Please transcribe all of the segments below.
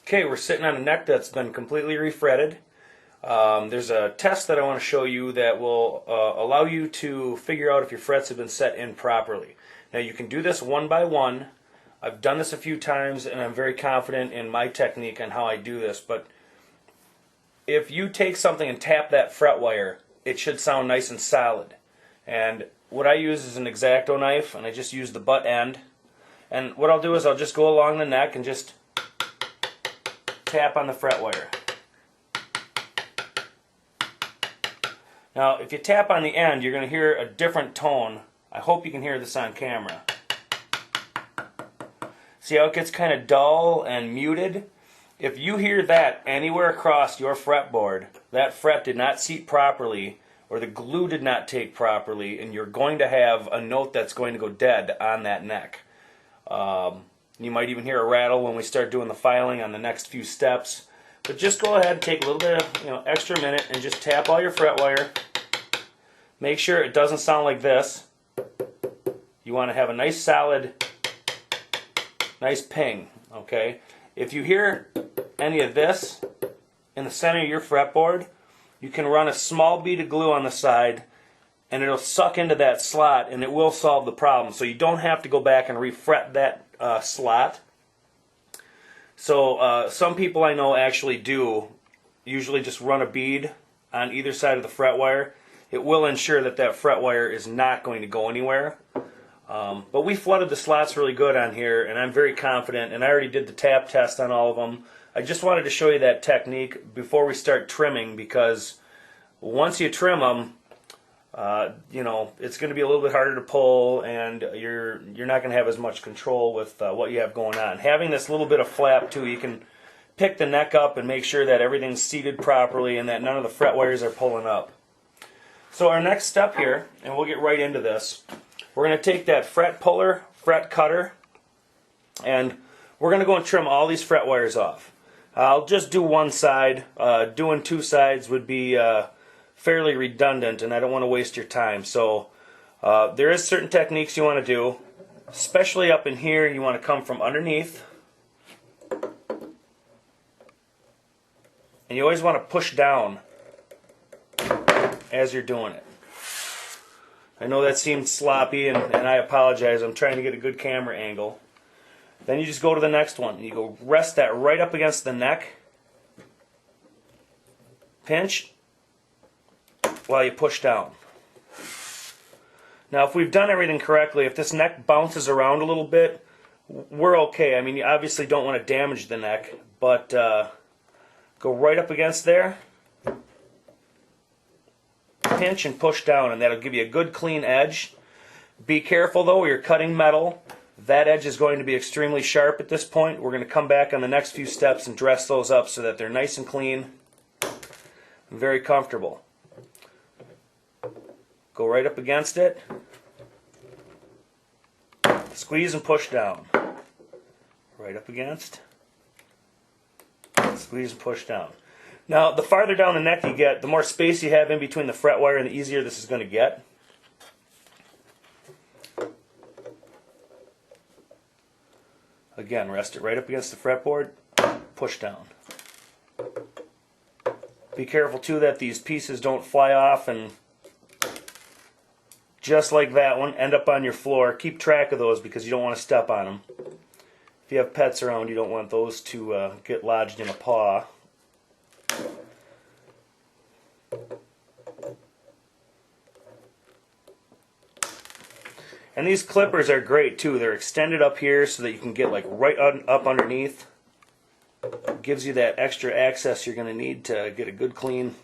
Okay, we're sitting on a neck that's been completely refretted. There's a test that I want to show you that will allow you to figure out if your frets have been set in properly. Now you can do this one by one. I've done this a few times and I'm very confident in my technique on how I do this, but if you take something and tap that fret wire, it should sound nice and solid. And what I use is an X-Acto knife, and I just use the butt end. And what I'll do is I'll just go along the neck and just tap on the fret wire. Now if you tap on the end, you're going to hear a different tone. I hope you can hear this on camera. See how it gets kind of dull and muted? If you hear that anywhere across your fretboard, that fret did not seat properly or the glue did not take properly, and you're going to have a note that's going to go dead on that neck. You might even hear a rattle when we start doing the filing on the next few steps. But just go ahead and take a little bit of extra minute and just tap all your fret wire. Make sure it doesn't sound like this. You want to have a nice solid, nice ping. Okay? If you hear any of this in the center of your fretboard, you can run a small bead of glue on the side and it'll suck into that slot and it will solve the problem. So you don't have to go back and refret that slot. So some people I know actually do usually just run a bead on either side of the fret wire. It will ensure that that fret wire is not going to go anywhere. But we flooded the slots really good on here and I'm very confident, and I already did the tap test on all of them. I just wanted to show you that technique before we start trimming, because once you trim them, it's going to be a little bit harder to pull, and you're not going to have as much control with what you have going on. Having this little bit of flap too, you can pick the neck up and make sure that everything's seated properly and that none of the fret wires are pulling up. So our next step here, and we'll get right into this, we're going to take that fret puller, fret cutter, and we're going to go and trim all these fret wires off. I'll just do one side. Doing two sides would be fairly redundant, and I don't want to waste your time. So there is certain techniques you want to do, especially up in here. You want to come from underneath, and you always want to push down as you're doing it. I know that seemed sloppy, and I apologize. I'm trying to get a good camera angle. Then you just go to the next one. You go rest that right up against the neck. Pinch while you push down. Now if we've done everything correctly, if this neck bounces around a little bit, we're okay. I mean, you obviously don't want to damage the neck, but go right up against there. Pinch and push down, and that'll give you a good clean edge. Be careful though, you're cutting metal. That edge is going to be extremely sharp at this point. We're going to come back on the next few steps and dress those up so that they're nice and clean and very comfortable. Go right up against it. Squeeze and push down. Right up against. Squeeze and push down. Now, the farther down the neck you get, the more space you have in between the fret wire and the easier this is going to get. Again, rest it right up against the fretboard, push down. Be careful too that these pieces don't fly off and just like that one, end up on your floor. Keep track of those because you don't want to step on them. If you have pets around, you don't want those to get lodged in a paw. And these clippers are great too. They're extended up here so that you can get like right up underneath. Gives you that extra access you're going to need to get a good clean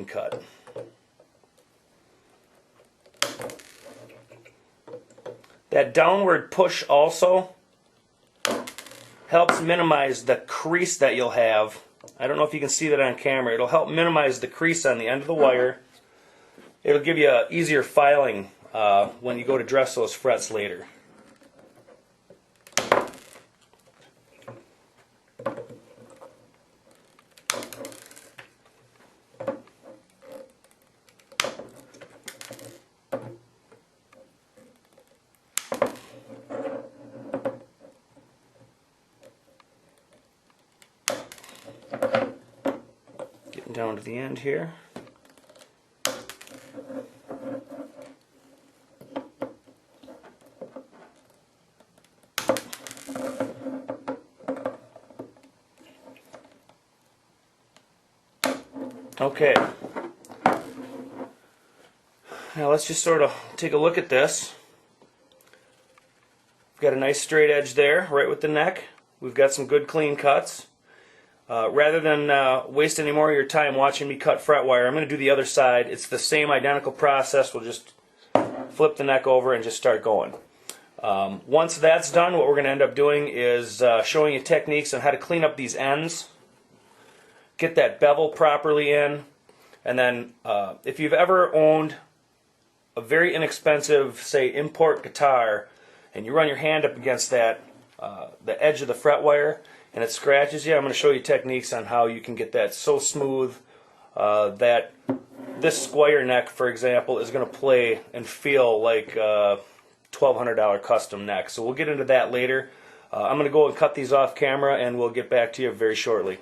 cut. That downward push also helps minimize the crease that you'll have. I don't know if you can see that on camera. It'll help minimize the crease on the end of the wire. It'll give you an easier filing when you go to dress those frets later. down to the end here. Okay, now let's just sort of take a look at this. We've got a nice straight edge there, right with the neck. We've got some good clean cuts. Rather than waste any more of your time watching me cut fret wire, I'm going to do the other side. It's the same identical process. We'll just flip the neck over and just start going. Once that's done, what we're going to end up doing is showing you techniques on how to clean up these ends, get that bevel properly in, and then if you've ever owned a very inexpensive, say, import guitar, and you run your hand up against that, the edge of the fret wire, and it scratches you, I'm going to show you techniques on how you can get that so smooth that this square neck, for example, is going to play and feel like a $1,200 custom neck. So we'll get into that later. I'm going to go and cut these off camera, and we'll get back to you very shortly.